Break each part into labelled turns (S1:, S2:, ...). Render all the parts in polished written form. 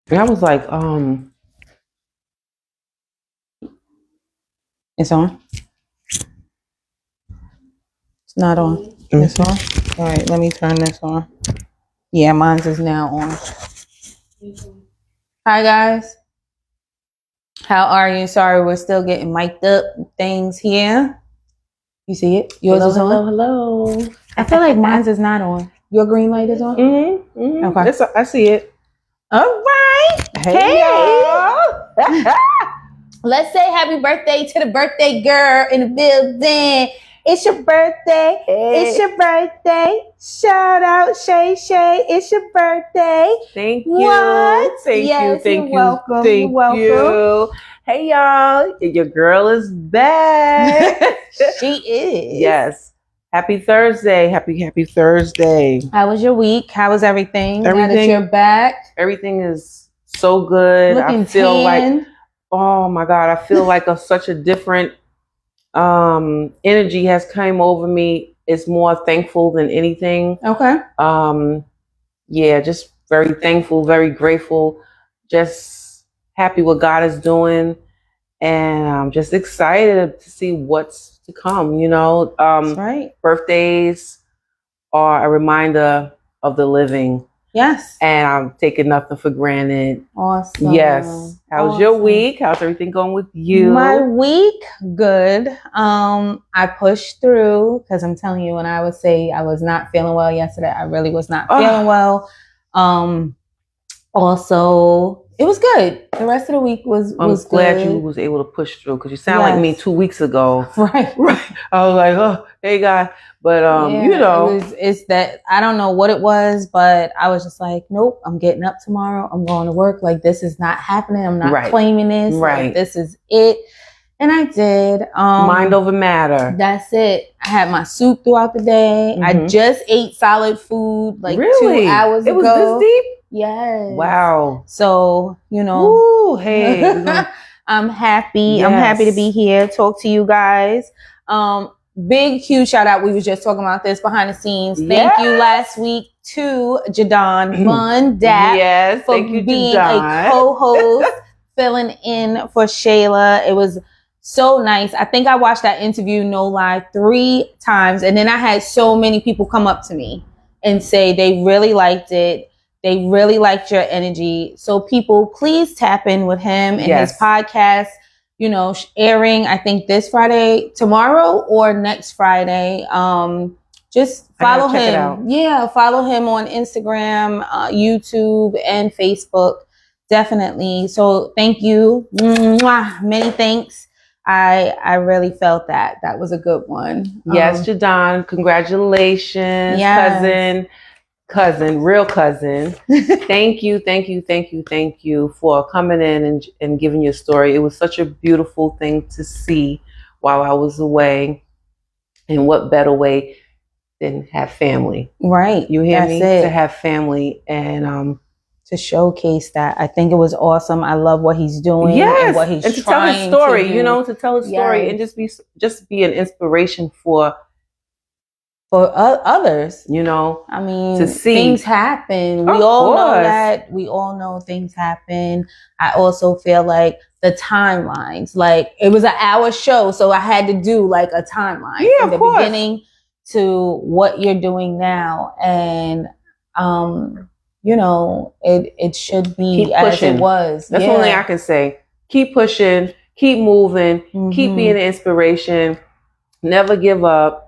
S1: And I was like,
S2: It's on. It's not on.
S1: Mm-hmm.
S2: It's on. All right, let me turn this on. Yeah, mine's is now on. Hi guys. How are you? Sorry, we're still getting mic'd up things here. You see it? Yours is on?
S1: hello.
S2: I feel like mine's is not on. Your green light is on?
S1: Mm-hmm. Mm-hmm.
S2: Okay.
S1: I see it.
S2: All right.
S1: Hey, y'all.
S2: Let's say happy birthday to the birthday girl in the building. It's your birthday.
S1: Hey.
S2: It's your birthday. Shout out Shay Shay. It's your birthday.
S1: Thank you.
S2: What?
S1: Thank
S2: Yes,
S1: you. Thank
S2: you're
S1: you.
S2: welcome.
S1: Thank
S2: You're welcome.
S1: you. Hey, y'all. Your girl is back.
S2: She is.
S1: Yes. Happy Thursday. Happy Thursday.
S2: How was your week? How was everything? Now that
S1: Everything-
S2: you're back.
S1: Everything is so good.
S2: Looking
S1: I feel
S2: tan.
S1: like, oh my God, I feel like such a different energy has come over me. It's more thankful than anything.
S2: Okay.
S1: Yeah, just very thankful, very grateful, just happy what God is doing, and I'm just excited to see what's to come.
S2: That's right.
S1: Birthdays are a reminder of the living,
S2: Yes.
S1: and I'm taking nothing for granted.
S2: Awesome.
S1: Yes. How's your week? How's everything going with you?
S2: My week, good. I pushed through because I'm telling you, when I would say I was not feeling well yesterday, I really was not feeling well. Also, it was good. The rest of the week was
S1: glad
S2: good.
S1: you was able to push through, because you sound like me 2 weeks ago.
S2: Right.
S1: I was like, oh, hey guy, but
S2: it's that I don't know what it was, but I was just like, nope, I'm getting up tomorrow. I'm going to work. Like, this is not happening. I'm not claiming this.
S1: Right.
S2: Like, this is it. And I did.
S1: Mind over matter.
S2: That's it. I had my soup throughout the day.
S1: Mm-hmm.
S2: I just ate solid food like
S1: really?
S2: 2 hours ago.
S1: It was this deep?
S2: Yes.
S1: Wow.
S2: So,
S1: Woo, hey.
S2: I'm happy.
S1: Yes.
S2: I'm happy to be here, talk to you guys. Big, huge shout out. We was just talking about this behind the scenes.
S1: Yes.
S2: Thank you last week to Jadon Bun Dap
S1: yes,
S2: for
S1: thank you,
S2: being
S1: Jadon.
S2: a co-host, filling in for Shayla. It was so nice. I think I watched that interview, no lie, 3 times. And then I had so many people come up to me and say they really liked it. They really liked your energy. So people, please tap in with him and his podcast, airing, I think this Friday, tomorrow or next Friday. Just follow him. Yeah, follow him on Instagram, YouTube, and Facebook. Definitely. So thank you. Mwah. Many thanks. I really felt that. That was a good one.
S1: Yes, Jadon, congratulations, cousin, real cousin. Thank you for coming in and giving your story. It was such a beautiful thing to see while I was away. And what better way than have family?
S2: Right.
S1: You hear me?
S2: It.
S1: To have family and
S2: to showcase that. I think it was awesome. I love what he's doing.
S1: Yes,
S2: and what he's
S1: and to tell his story, to tell his story
S2: yes.
S1: and just be an inspiration for
S2: others.
S1: I
S2: mean,
S1: to see
S2: things happen. We all know that. We all know things happen. I also feel like the timelines, like it was an hour show, so I had to do like a timeline from the beginning to what you're doing now, and it should be as it was.
S1: That's the only thing I can say. Keep pushing, keep moving, keep being an inspiration. Never give up.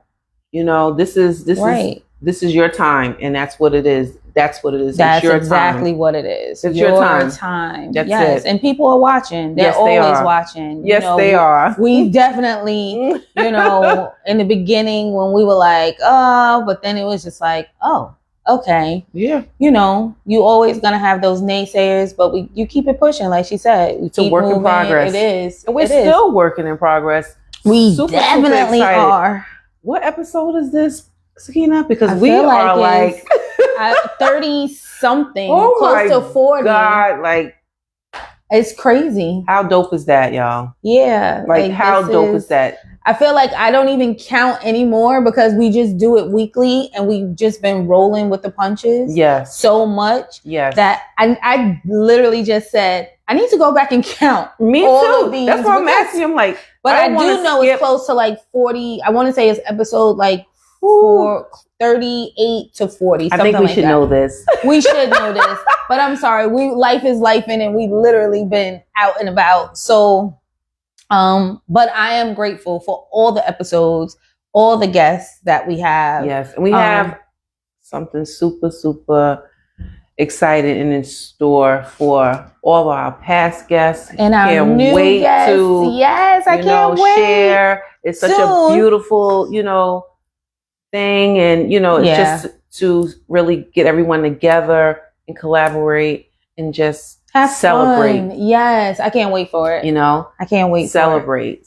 S1: This is your time, and that's what it is. That's what it is.
S2: That's
S1: your
S2: exactly
S1: time.
S2: what it is.
S1: It's your time.
S2: That's it. And people are watching. They're always watching.
S1: Yes, they are.
S2: We definitely, in the beginning when we were like, oh, but then it was just like, oh, okay.
S1: Yeah.
S2: You always gonna have those naysayers, but you keep it pushing, like she said.
S1: It's a work in progress.
S2: It is.
S1: And we're still working in progrge.
S2: We definitely are.
S1: What episode is this, Sakina? Because we are like
S2: 30 something,
S1: close
S2: to 40.
S1: God, like
S2: it's crazy.
S1: How dope is that, y'all?
S2: Yeah.
S1: Like how dope is that?
S2: I feel like I don't even count anymore because we just do it weekly and we've just been rolling with the punches so much that I literally just said, I need to go back and count.
S1: Me
S2: all
S1: too.
S2: Of these
S1: That's why I'm asking. I'm like,
S2: but I do know it's close to like 40. I want to say it's episode like 38 to 40.
S1: I think we should know this.
S2: We should know this. But I'm sorry. Life is life and we literally been out and about. So but I am grateful for all the episodes, all the guests that we have.
S1: Yes, and we have something super, super excited and in store for all of our past guests.
S2: And our new guests. I can't wait.
S1: Share. It's such a beautiful, thing, and it's just to really get everyone together and collaborate and just celebrate.
S2: Fun. Yes, I can't wait for it. I can't wait.
S1: Celebrate.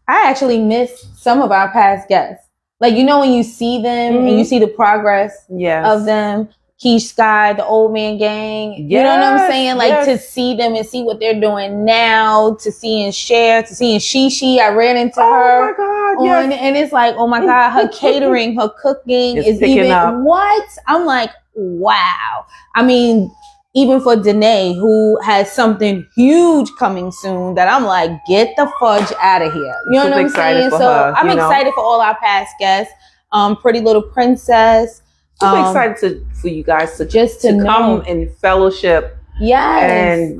S2: I actually miss some of our past guests. Like, when you see them and you see the progress of them. Keish Sky, the Old Man Gang. You know what I'm saying? Like to see them and see what they're doing now, to see and share, to see and Shishi. I ran into her.
S1: Oh my God,
S2: and it's like, oh my God, her catering, her cooking is even up. What? I'm like, wow. I mean, even for Danae, who has something huge coming soon, that I'm like, get the fudge out of here. You know what I'm saying? So I'm excited for all our past guests. Pretty Little Princess.
S1: Super excited for you guys to come and fellowship.
S2: Yes.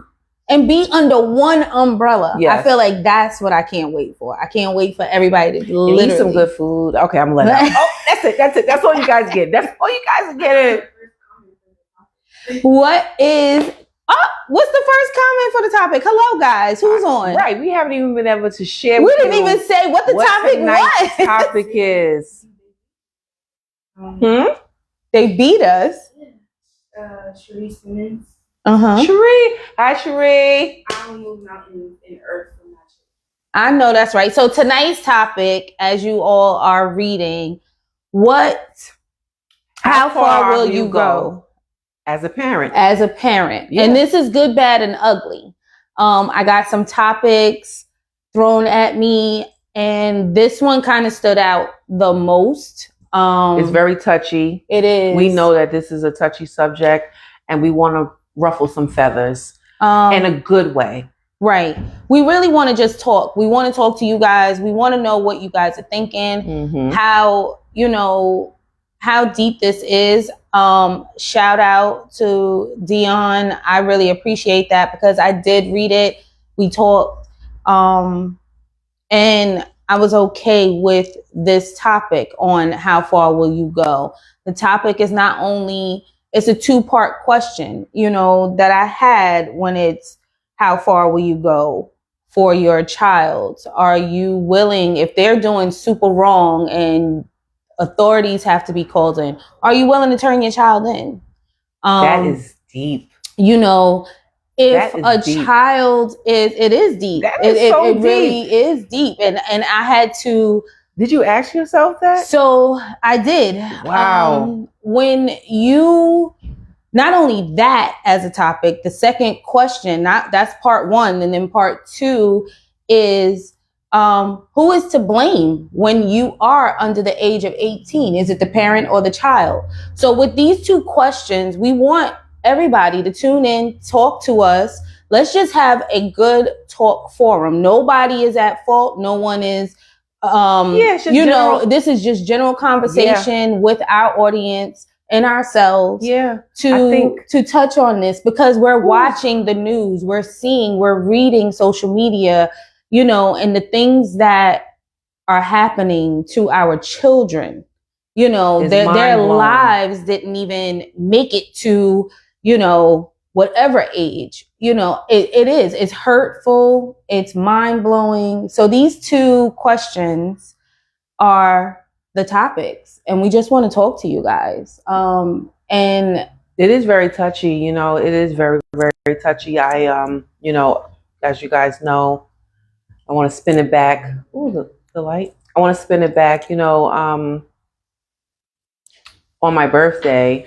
S2: And be under one umbrella. Yes. I feel like that's what I can't wait for. I can't wait for everybody to literally
S1: eat some good food. Okay, I'm letting out. Oh, that's it. That's all you guys get. That's all you guys are getting.
S2: What's the first comment for the topic? Hello, guys. Who's on?
S1: Right. We haven't even been able to share.
S2: We didn't even say what the topic was.
S1: Topic is.
S2: They beat us.
S3: Cherie Simmons.
S1: Cherie. Hi, Cherie.
S3: I will move mountains in earth from that.
S2: I know that's right. So tonight's topic, as you all are reading, how far will you go?
S1: As a parent.
S2: Yeah. And this is good, bad, and ugly. I got some topics thrown at me, and this one kind of stood out the most.
S1: It's very touchy.
S2: It is.
S1: We know that this is a touchy subject, and we want to ruffle some feathers in a good way.
S2: Right. We really want to just talk. We want to talk to you guys. We want to know what you guys are thinking, how deep this is. Shout out to Dion. I really appreciate that because I did read it. We talked, and I was okay with this topic on how far will you go. The topic is not only, it's a 2-part question, that I had when it's how far will you go for your child? Are you willing, if they're doing super wrong and authorities have to be called in, are you willing to turn your child in?
S1: That is deep.
S2: If a child it is deep. It really is deep. And I had to.
S1: Did you ask yourself that?
S2: So I did.
S1: Wow.
S2: When you, not only that as a topic, the second question, that's part 1. And then part 2 is, who is to blame when you are under the age of 18? Is it the parent or the child? So with these 2 questions, we want everybody to tune in, talk to us. Let's just have a good talk forum. Nobody is at fault. No one is, this is just general conversation with our audience and ourselves to touch on this because we're watching the news. We're reading social media, and the things that are happening to our children, their lives didn't even make it to, whatever age, it's hurtful. It's mind blowing. So these 2 questions are the topics and we just want to talk to you guys. And
S1: it is very touchy, it is very, very touchy. I, as you guys know, I want to spin it back. Ooh, the light. I want to spin it back, on my birthday,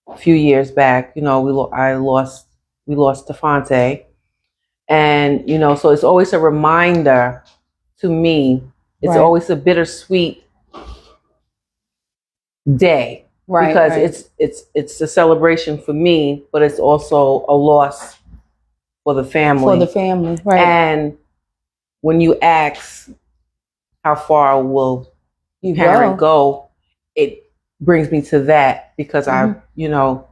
S1: a few years back, we lost Stephante, And, you know, so it's always a reminder to me. It's
S2: Right.
S1: always a bittersweet day
S2: Right.
S1: because
S2: right.
S1: it's a celebration for me, but it's also a loss for the family.
S2: For the family. Right.
S1: And when you ask how far will
S2: You
S1: parent go, it brings me to that because I, you know,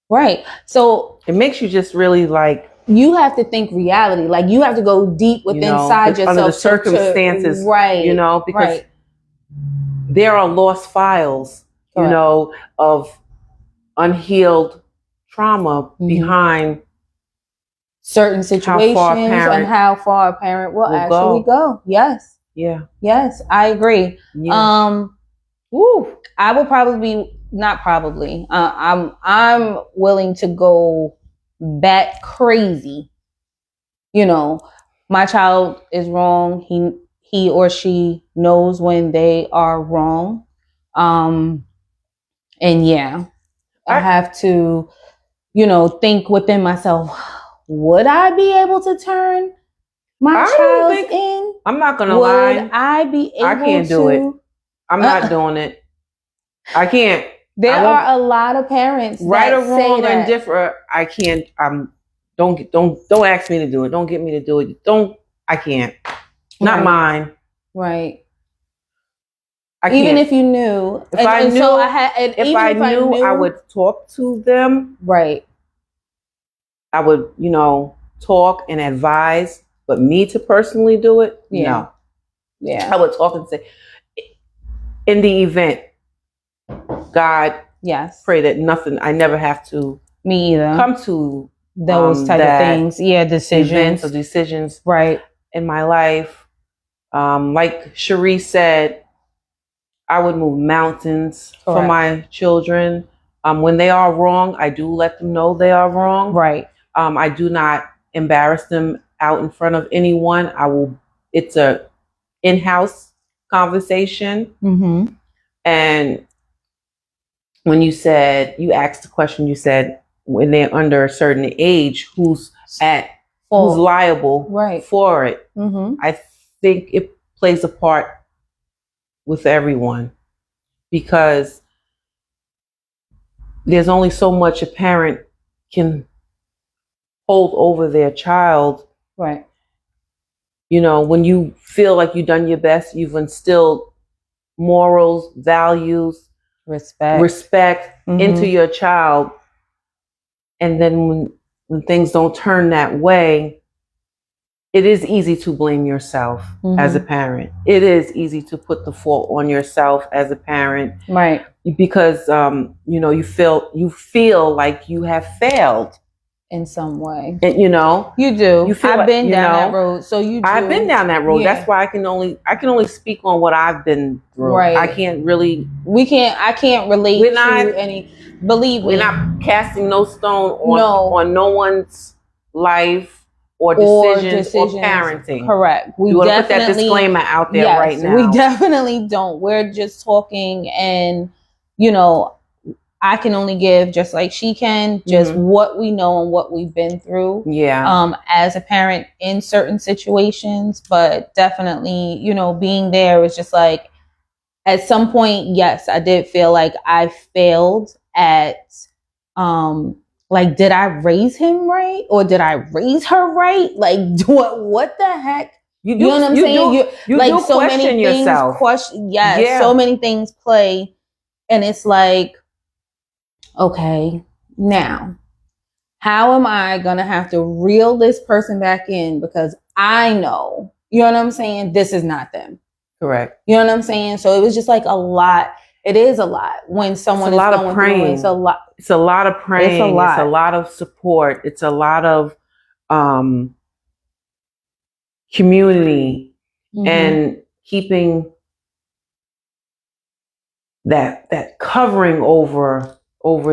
S2: right. So
S1: it makes you just really like,
S2: you have to think reality. Like you have to go deep within inside yourself.
S1: Under the circumstances,
S2: right.
S1: You know, because there are lost files,
S2: Correct.
S1: you know, of unhealed trauma behind
S2: certain situations and how far a parent will actually go. Yes.
S1: Yeah.
S2: Yes, I agree.
S1: Yeah.
S2: I will probably not probably. I'm willing to go bat crazy. You know, my child is wrong. He or she knows when they are wrong. And yeah, I have to, you know, think within myself, would I be able to turn my child in?
S1: I'm not gonna lie.
S2: Would I be able to?
S1: I can't do it. I'm not doing it. I can't.
S2: There are a lot of parents
S1: right or wrong
S2: or
S1: indifferent. I can't. Don't ask me to do it. Don't get me to do it. I can't. Not mine.
S2: Right.
S1: I can't.
S2: Even if you knew,
S1: if I knew, I would talk to them.
S2: Right.
S1: I would, you know, talk and advise, but me to personally do it, no.
S2: Yeah.
S1: I would talk and say, in the event, God, pray that nothing. I never have to.
S2: Me either.
S1: Come to
S2: those type of things. Yeah,
S1: decisions.
S2: Right.
S1: In my life, like Cherie said, I would move mountains for my children. When they are wrong, I do let them know they are wrong.
S2: Right.
S1: I do not embarrass them out in front of anyone. It's a in-house conversation.
S2: Mm-hmm.
S1: And when you asked the question, you said when they're under a certain age, who's liable for it?
S2: Mm-hmm.
S1: I think it plays a part with everyone because there's only so much a parent can hold over their child.
S2: Right.
S1: You know, when you feel like you've done your best, you've instilled morals, values, respect into your child. And then when things don't turn that way, it is easy to blame yourself as a parent. It is easy to put the fault on yourself as a parent.
S2: Right.
S1: Because, you know, you feel like you have failed.
S2: In some way.
S1: And, you know.
S2: You do. I've been down that road. So you do.
S1: I've been down that road. Yeah. That's why I can only speak on what I've been through.
S2: Right.
S1: I can't really.
S2: I can't relate to any. Believe me.
S1: We're not casting no stone on no one's life or decisions or parenting.
S2: Correct.
S1: We want to put that disclaimer out there right now.
S2: We definitely don't. We're just talking and, you know, I can only give just like she can, just what we know and what we've been through.
S1: Yeah.
S2: As a parent in certain situations, but definitely, you know, being there was just like, at some point, yes, I did feel like I failed at, like, did I raise him right or did I raise her right? Like, what the heck? You know what I'm saying?
S1: You
S2: like
S1: do
S2: so
S1: question
S2: many
S1: yourself.
S2: Things. So many things play, and it's like, okay, now, how am I going to have to reel this person back in? Because I know, you know what I'm saying? This is not them.
S1: Correct.
S2: You know what I'm saying? So it was just like a lot. It is a lot when someone is going through. It's a lot.
S1: It's a lot of praying. It's a lot of support. It's a lot of community and keeping that covering over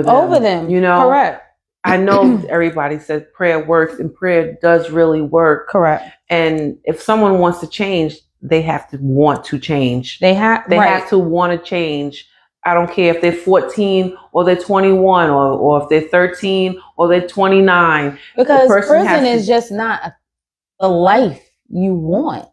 S1: them. You know,
S2: correct.
S1: I know everybody says prayer works, and prayer does really work.
S2: Correct.
S1: And if someone wants to change, they have to want to change.
S2: They have
S1: to want to change. I don't care if they're 14 or they're 21 or if they're 13 or they're 29.
S2: Because
S1: person has
S2: prison
S1: to-
S2: is just not a life you want.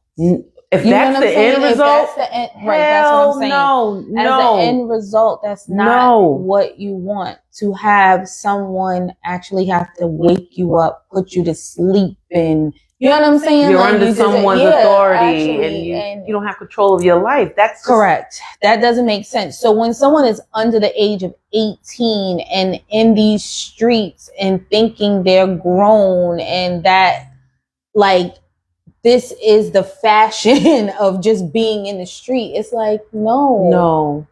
S1: If
S2: You know
S1: that's
S2: what I'm
S1: the
S2: saying?
S1: end
S2: If
S1: result,
S2: that's the end, right, that's what I'm saying.
S1: no,
S2: As
S1: no.
S2: the end result, that's not
S1: No.
S2: what you want. To have someone actually have to wake you up, put you to sleep, and you know what I'm saying?
S1: You're
S2: Like,
S1: under
S2: you just-
S1: someone's
S2: yeah,
S1: authority,
S2: actually,
S1: and you don't have control of your life. That's just-
S2: correct. That doesn't make sense. So when someone is under the age of 18 and in these streets and thinking they're grown and that, like, this is the fashion of just being in the street, it's like, no.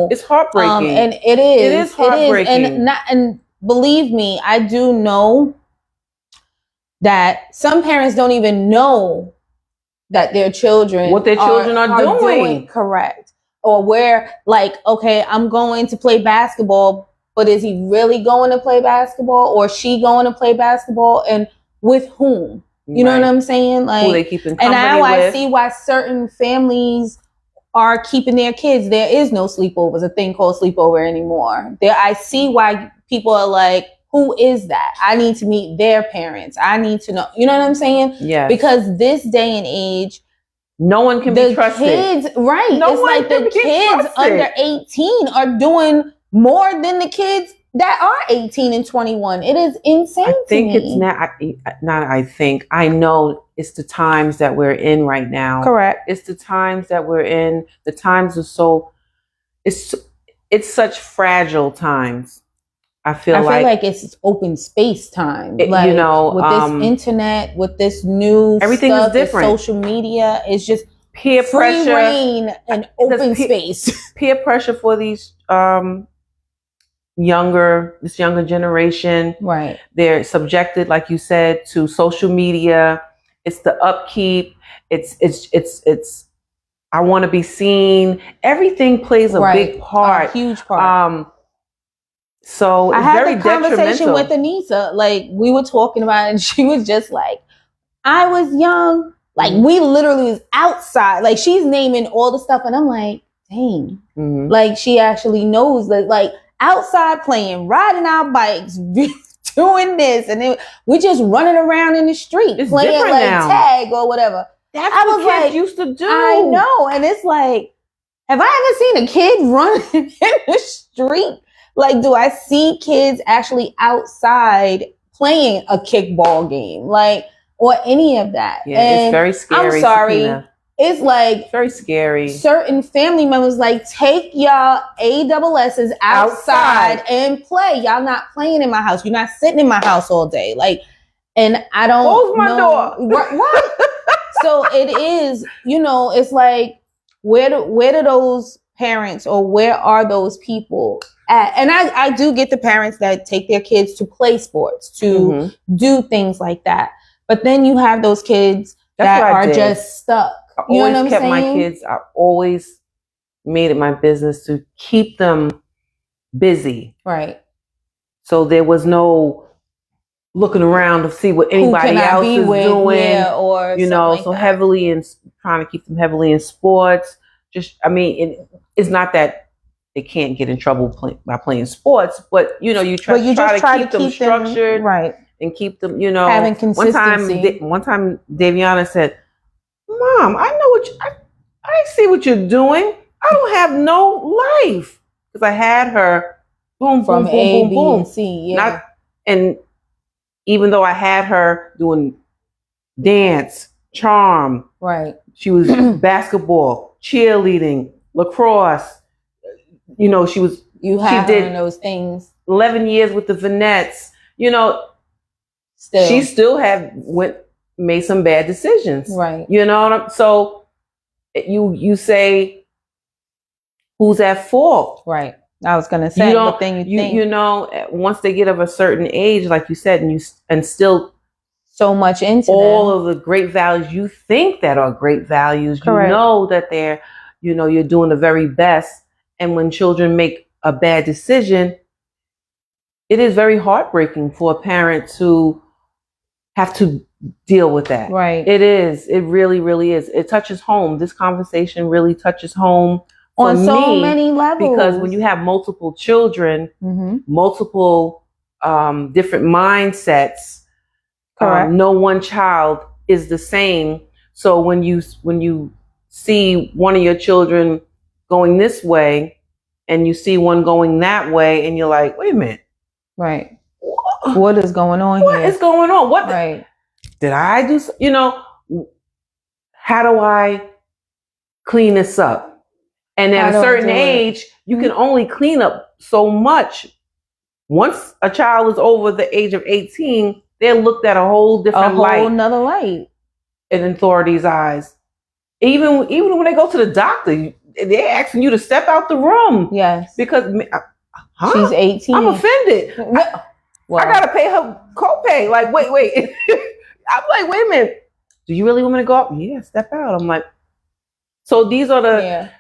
S1: It's heartbreaking.
S2: And it is.
S1: It is heartbreaking.
S2: And believe me, I do know that some parents don't even know that their children
S1: What their children are doing.
S2: correct. Or where, like, okay, I'm going to play basketball, but is he really going to play basketball, or she going to play basketball, and with whom? You know
S1: Right.
S2: what I'm saying? Like,
S1: Who they keeping
S2: and
S1: company
S2: now I
S1: with.
S2: see why certain families are keeping their kids. There is no sleepovers, a thing called sleepover anymore. I see why people are like, who is that? I need to meet their parents. I need to know. You know what I'm saying?
S1: Yeah.
S2: Because this day and age,
S1: No one can be
S2: the
S1: trusted.
S2: kids, right?
S1: No
S2: it's
S1: one
S2: like
S1: can
S2: the
S1: be
S2: kids
S1: trusted.
S2: under 18 are doing more than the kids that are 18 and 21. It is insane.
S1: I think
S2: to
S1: it's
S2: me.
S1: I know it's the times that we're in right now.
S2: Correct.
S1: It's the times that we're in. The times are so, it's such fragile times. I feel like
S2: it's open space time.
S1: It-
S2: Like,
S1: you know,
S2: with this internet, with this new
S1: everything is
S2: stuff, this
S1: different.
S2: social media, it's just
S1: peer
S2: free
S1: pressure,
S2: reign and open space.
S1: peer pressure for these this younger generation.
S2: Right.
S1: They're subjected, like you said, to social media. It's the upkeep. It's I want to be seen. Everything plays a big part.
S2: A huge part.
S1: So it's
S2: I had
S1: very
S2: the conversation
S1: detrimental.
S2: with Anissa. Like, we were talking about it, and she was just like, I was young. Like, we literally was outside. Like, she's naming all the stuff, and I'm like, dang.
S1: Mhm.
S2: Like, she actually knows that, like, outside playing, riding our bikes, doing this, and we just running around in the street
S1: It's
S2: playing
S1: different
S2: like
S1: now.
S2: tag or whatever.
S1: That's
S2: I
S1: what
S2: was
S1: kids
S2: like,
S1: used to do.
S2: I know, and it's like, have I ever seen a kid running in the street? Like, do I see kids actually outside playing a kickball game, like, or any of that?
S1: Yeah,
S2: And
S1: it's very scary.
S2: I'm sorry.
S1: Sakina.
S2: It's like
S1: It's very scary.
S2: certain family members like, take y'all ASS's outside and play. Y'all not playing in my house. You're not sitting in my house all day. Like, and I don't
S1: Close my
S2: know.
S1: door.
S2: What? So it is, it's like, where do those parents, or where are those people at? And I do get the parents that take their kids to play sports, to
S1: Mhm.
S2: do things like that. But then you have those kids
S1: That's
S2: that
S1: what I
S2: are
S1: did.
S2: just stuck.
S1: I
S2: You know
S1: always
S2: what I'm
S1: kept my
S2: saying?
S1: kids. I always made it my business to keep them busy.
S2: Right.
S1: So there was no looking around to see what
S2: Who
S1: anybody
S2: can I
S1: else
S2: be
S1: is
S2: with?
S1: doing.
S2: Yeah, or
S1: You
S2: something
S1: know,
S2: like
S1: so
S2: that.
S1: heavily in trying to keep them heavily in sports. It's not that they can't get in trouble by playing sports, but you try to keep them structured,
S2: right,
S1: and keep them,
S2: having consistency.
S1: One time Daviana said, "Mom, I see what you're doing. I don't have no life," because I had her boom,
S2: From
S1: boom,
S2: A,
S1: boom,
S2: B,
S1: boom,
S2: and
S1: boom.
S2: C, yeah.
S1: And even though I had her doing dance, charm,
S2: Right.
S1: she was basketball, cheerleading, lacrosse. She was.
S2: You have
S1: she
S2: her
S1: did
S2: in those things
S1: 11 years with the Venettes.
S2: still.
S1: She still made some bad decisions.
S2: Right.
S1: So you say, who's at fault?
S2: Right. I was gonna say, but then you think
S1: once they get of a certain age, like you said, and still
S2: so much into
S1: all
S2: them.
S1: of the great values you think that are great values,
S2: Correct.
S1: you know that they're, you're doing the very best. And when children make a bad decision, it is very heartbreaking for a parent to have to deal with that.
S2: Right.
S1: It is. It really, really is. It touches home. This conversation really touches home
S2: On
S1: for
S2: so
S1: me,
S2: many levels.
S1: because when you have multiple children, multiple different mindsets,
S2: Correct.
S1: no one child is the same. So when you see one of your children going this way and you see one going that way, and you're like, wait a minute,
S2: right? What is going on
S1: what
S2: here?
S1: is going on? What
S2: Right.
S1: did I do? You know, how do I clean this up? And at a certain age, you can only clean up so much. Once a child is over the age of 18, they're looked at a whole different light.
S2: A whole nother light.
S1: In authorities' eyes. Even when they go to the doctor, they're asking you to step out the room.
S2: Yes.
S1: Because
S2: she's 18.
S1: I'm offended. I gotta pay her copay. Like, wait. I'm like, wait a minute. Do you really want me to go up? Yeah, step out. I'm like, so these are the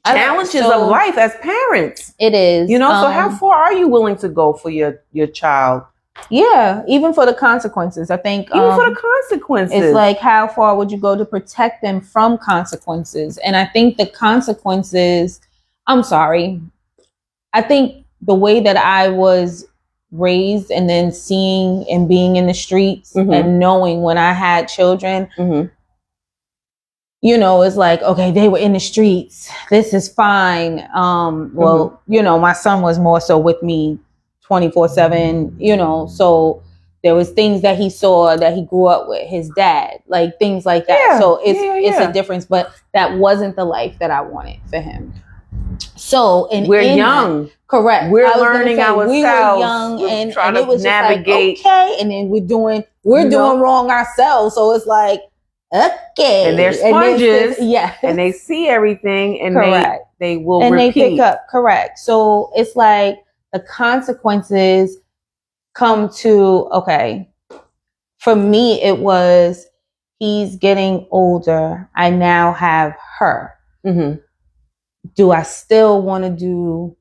S1: challenges of life as parents.
S2: It is.
S1: You know, so how far are you willing to go for your child?
S2: Yeah, even for the consequences. I think
S1: even for the consequences.
S2: It's like, how far would you go to protect them from consequences? And I think the consequences, I'm sorry, I think the way that I was raised and then seeing and being in the streets and knowing when I had children, you know, it's like, okay, they were in the streets. This is fine. Well, you know, my son was more so with me 24/7, you know, so there was things that he saw that he grew up with his dad, like things like that. Yeah, so it's a difference, but that wasn't the life that I wanted for him. So we're young. That, correct.
S1: We're learning ourselves.
S2: We were young and it was navigate. Just like, okay. And then we're doing wrong ourselves. So it's like, okay.
S1: And they're sponges. And they see everything and they will
S2: and
S1: repeat.
S2: They pick up. Correct. So it's like the consequences come to, okay, for me, it was, he's getting older. I now have her. Do I still want to do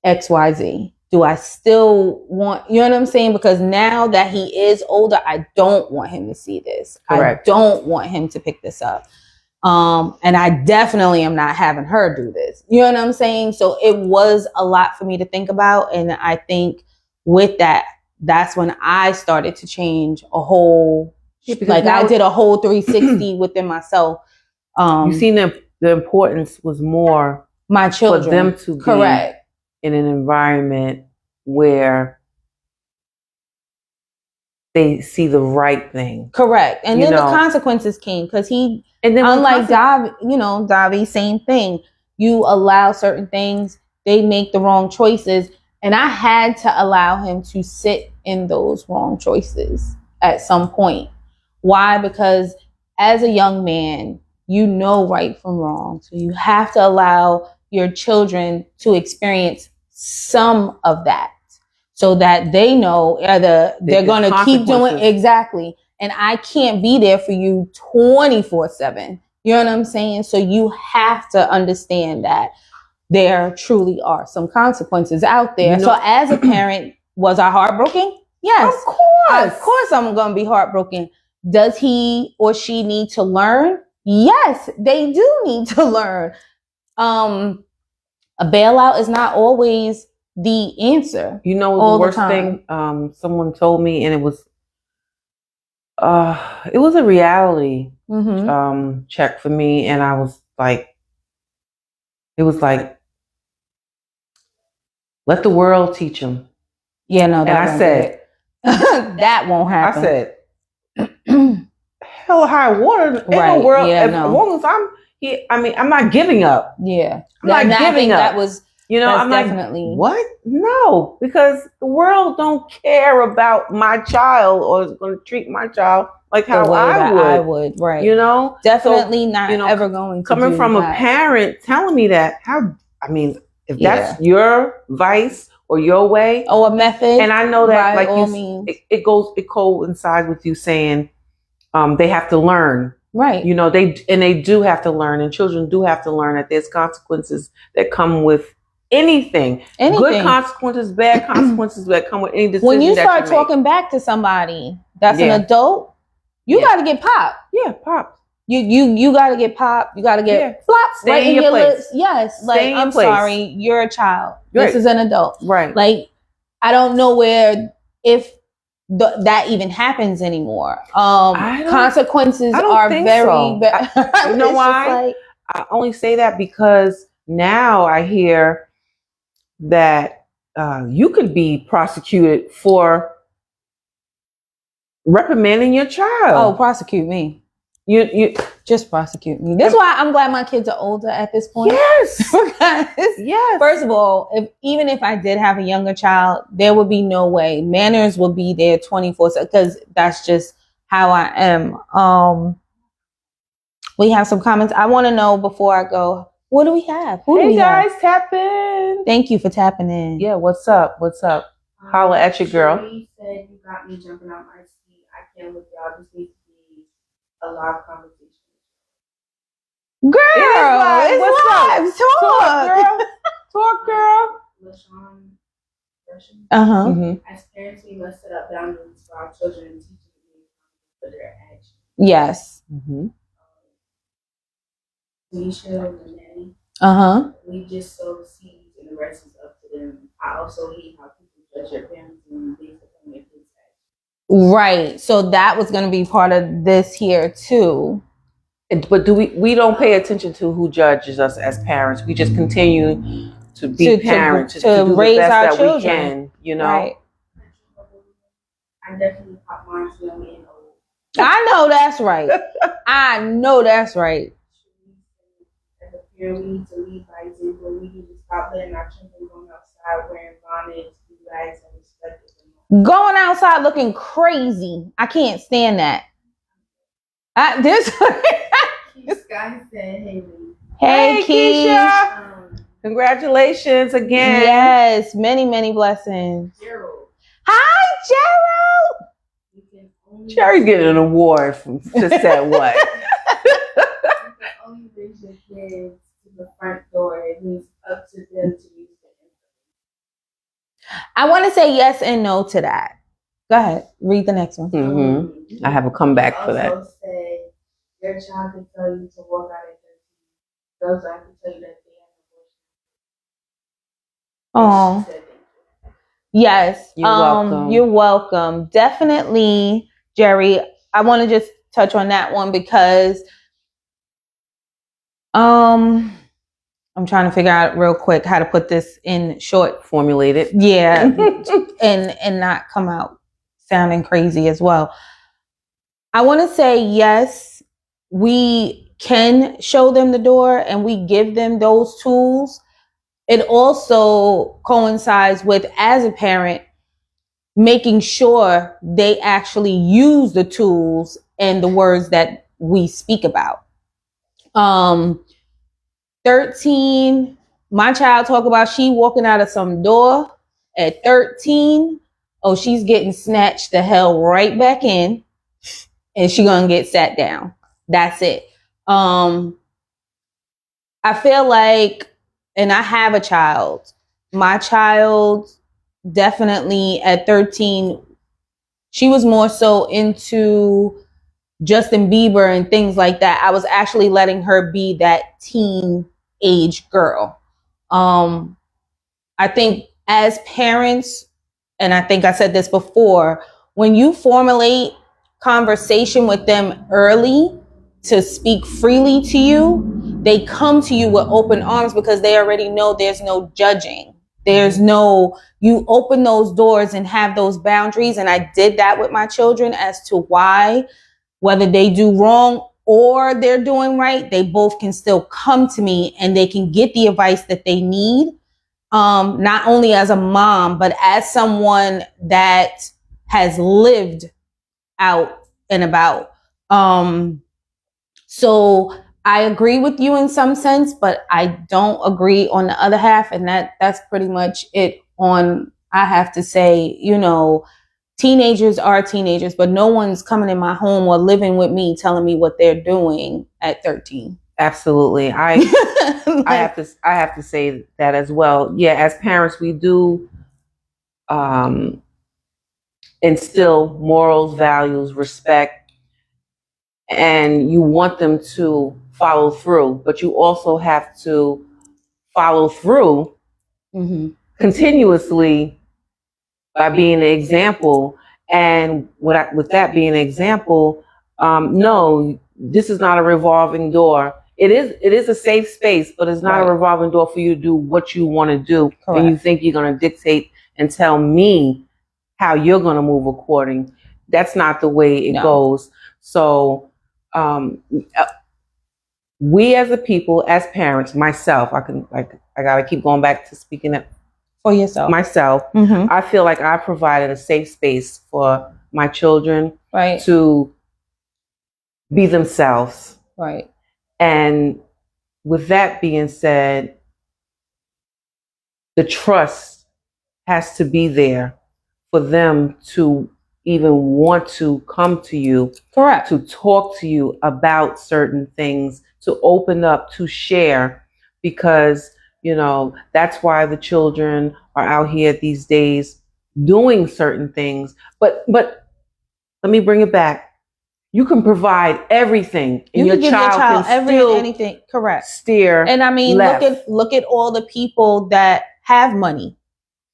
S2: XYZ? Do I still want, you know what I'm saying? Because now that he is older, I don't want him to see this. Correct. I don't want him to pick this up. And I definitely am not having her do this. You know what I'm saying? So it was a lot for me to think about. And I think with that, that's when I started to change a whole, like I did a whole 360 within myself.
S1: You seen the importance was more
S2: my children
S1: for them to be in an environment where they see the right thing.
S2: Correct. And then the consequences came because he, and then unlike Davi, same thing. You allow certain things, they make the wrong choices. And I had to allow him to sit in those wrong choices at some point. Why? Because as a young man, you know right from wrong. So you have to allow your children to experience some of that so that they know either they're going to keep doing exactly. And I can't be there for you 24/7. You know what I'm saying? So you have to understand that there truly are some consequences out there. So as a parent, was I heartbroken? Yes. Of course I'm going to be heartbroken. Does he or she need to learn? Yes, they do need to learn. A bailout is not always the answer.
S1: You know, the worst thing someone told me, and it was a reality check for me, and I was like, it was like, let the world teach them.
S2: Yeah, no,
S1: and I said
S2: that won't happen.
S1: I said, hell, high water in the world. As long as I'm not giving up.
S2: Yeah,
S1: I'm not giving up.
S2: That was,
S1: I'm
S2: definitely
S1: like, what? No, because the world don't care about my child or is going to treat my child like how I would.
S2: Right?
S1: so,
S2: Definitely not ever going to.
S1: Coming from a parent telling me that, if that's your vice or your way
S2: or a method,
S1: and I know that, like it coincides with you saying, they have to learn.
S2: Right.
S1: They do have to learn, and children do have to learn that there's consequences that come with anything. Good consequences, bad consequences that come with any decision.
S2: When you start talking back to somebody that's an adult, you got to get popped.
S1: Yeah, popped.
S2: You got to get popped. You got to get flop
S1: Stay
S2: right
S1: in
S2: in
S1: your
S2: your
S1: place.
S2: lips. Yes.
S1: Stay
S2: Like,
S1: in your
S2: I'm
S1: place.
S2: sorry. You're a child.
S1: Right.
S2: This is an adult.
S1: Right.
S2: Like, I don't know where, if that even happens anymore. Consequences
S1: I don't
S2: are
S1: think
S2: very,
S1: so. You know why? I only say that because now I hear that you could be prosecuted for reprimanding your child.
S2: prosecute me.
S1: You
S2: Just prosecute me. That's why I'm glad my kids are older at this point.
S1: yes.
S2: Because
S1: Yes.
S2: first of all, even if I did have a younger child, there would be no way. Manners will be there 24/7 because that's just how I am. We have some comments. I want to know before I go, what do we have? Who do we
S1: guys,
S2: have?
S1: tap in.
S2: Thank you for tapping in.
S1: Yeah, what's up? What's up? Holla at your girl.
S3: Cherie said you got me jumping out my seat. I can't with y'all. This needs to be a live conversation.
S2: Girl,
S1: live.
S2: it's
S1: What's
S2: live.
S1: Talk, girl. Talk, girl.
S3: LaShawn Gresham.
S2: Uh-huh.
S1: Mm-hmm.
S3: As parents, we must set up boundaries for our children and teach them for their actions.
S2: Yes.
S1: Mm-hmm.
S3: Nisha and Nanny,
S2: Uh-huh.
S3: we just sow seeds and the rest is up to them. I also hate how people judge their parents and things that come with kids.
S2: Right. So that was going to be part of this here too.
S1: But we don't pay attention to who judges us as parents. We just continue to be parents to do
S2: raise
S1: the best
S2: our
S1: that
S2: children.
S1: we can. You know.
S2: Right.
S3: I definitely pop mine to young and old.
S2: I know that's right. I know that's right.
S3: As a parent, we need to lead by example. We need to stop letting our children go outside wearing bonnets, rags, and respect them.
S2: Going outside looking crazy. I can't stand that. This
S3: Sky said, "Hey, Lee."
S2: Hey,
S1: Keisha. Congratulations again.
S2: Yes, many, many blessings.
S3: Gerald.
S2: Hi, Gerald.
S3: You can only
S1: Cherry's getting an award from just said what?
S3: you can only raise your kids to the front door. It means up to them to use the
S2: I want to say yes and no to that. Go ahead. Read the next one.
S1: Mm-hmm. I have a comeback for that.
S3: Also say your child can tell you to walk out at 13. Girls I can tell you that they have
S2: Oh,
S3: abortion.
S2: yes.
S1: You're welcome.
S2: You're welcome. Definitely, Jerry. I want to just touch on that one because I'm trying to figure out real quick how to put this in short.
S1: Formulated.
S2: Yeah. and not come out sounding crazy as well. I want to say yes, we can show them the door and we give them those tools. It also coincides with, as a parent, making sure they actually use the tools and the words that we speak about. 13, my child talk about she walking out of some door at 13. Oh, she's getting snatched the hell right back in and she gonna get sat down. That's it. I feel like, and I have a child, my child definitely at 13, she was more so into Justin Bieber and things like that. I was actually letting her be that teen age girl. I think as parents, and I think I said this before, when you formulate conversation with them early to speak freely to you, they come to you with open arms because they already know there's no judging. There's no, you open those doors and have those boundaries. And I did that with my children as to why, whether they do wrong or they're doing right, they both can still come to me and they can get the advice that they need. Not only as a mom, but as someone that has lived out and about. So I agree with you in some sense, but I don't agree on the other half. And that's pretty much it on, I have to say, teenagers are teenagers, but no one's coming in my home or living with me telling me what they're doing at 13.
S1: Absolutely. I have to say that as well. Yeah, as parents, we do instill morals, values, respect, and you want them to follow through, but you also have to follow through continuously by being an example. And with that being an example, no, this is not a revolving door. It is a safe space, but it's not a revolving door for you to do what you want to do.
S2: Correct.
S1: And you think you're going to dictate and tell me how you're going to move according. That's not the way it goes. So we as a people, as parents, myself, I got to keep going back to speaking
S2: for yourself.
S1: Myself, I feel like I provided a safe space for my children to be themselves.
S2: Right.
S1: And with that being said, the trust has to be there for them to even want to come to you.
S2: Correct.
S1: To talk to you about certain things, to open up, to share, because that's why the children are out here these days doing certain things. But let me bring it back. You can provide everything, and
S2: you
S1: your
S2: can
S1: child can still
S2: anything. Correct.
S1: Steer.
S2: And I mean,
S1: left.
S2: look at all the people that have money,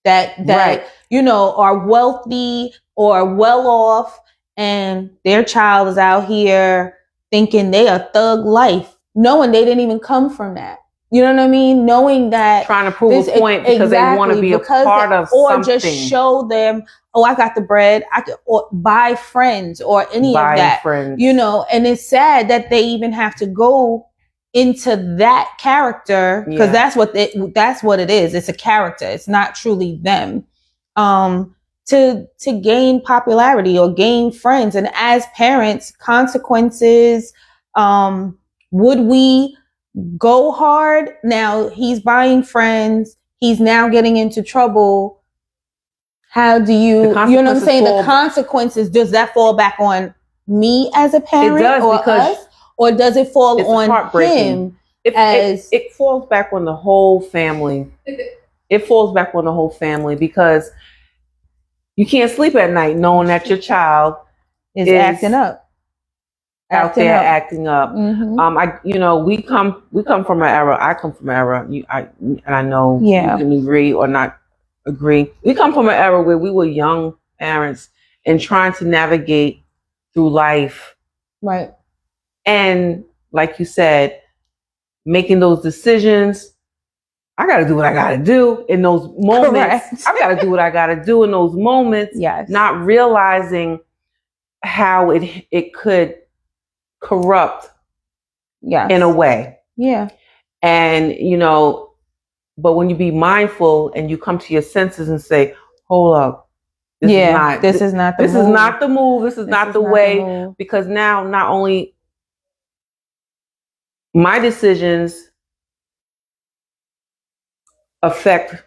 S2: that are wealthy or well off, and their child is out here thinking they a thug life, knowing they didn't even come from that. You know what I mean? Knowing that
S1: trying to prove a point because they want to be a part of something,
S2: or just show them, oh, I got the bread. I could or buy friends or any of that.
S1: Friends.
S2: And it's sad that they even have to go into that character, because that's what it is. It's a character. It's not truly them. To gain popularity or gain friends, and as parents, consequences. Would we go hard? Now he's buying friends. He's now getting into trouble. How do you know what I'm saying? The consequences, does that fall back on me as a parent?
S1: It does,
S2: or
S1: because
S2: us? Or does it fall on him?
S1: It falls back on the whole family. It falls back on the whole family, because you can't sleep at night knowing that your child
S2: is acting up.
S1: Acting up.
S2: Mm-hmm.
S1: We come from an era. I come from an era. And I know you can agree or not agree. We come from an era where we were young parents and trying to navigate through life.
S2: Right.
S1: And like you said, making those decisions. I got to do what I got to do in those moments.
S2: Correct.
S1: I got to do what I got to do in those moments.
S2: Yes.
S1: Not realizing how it could corrupt in a way.
S2: Yeah.
S1: And, but when you be mindful and you come to your senses and say, hold up. This is not the move. This is not the way. Because now not only my decisions affect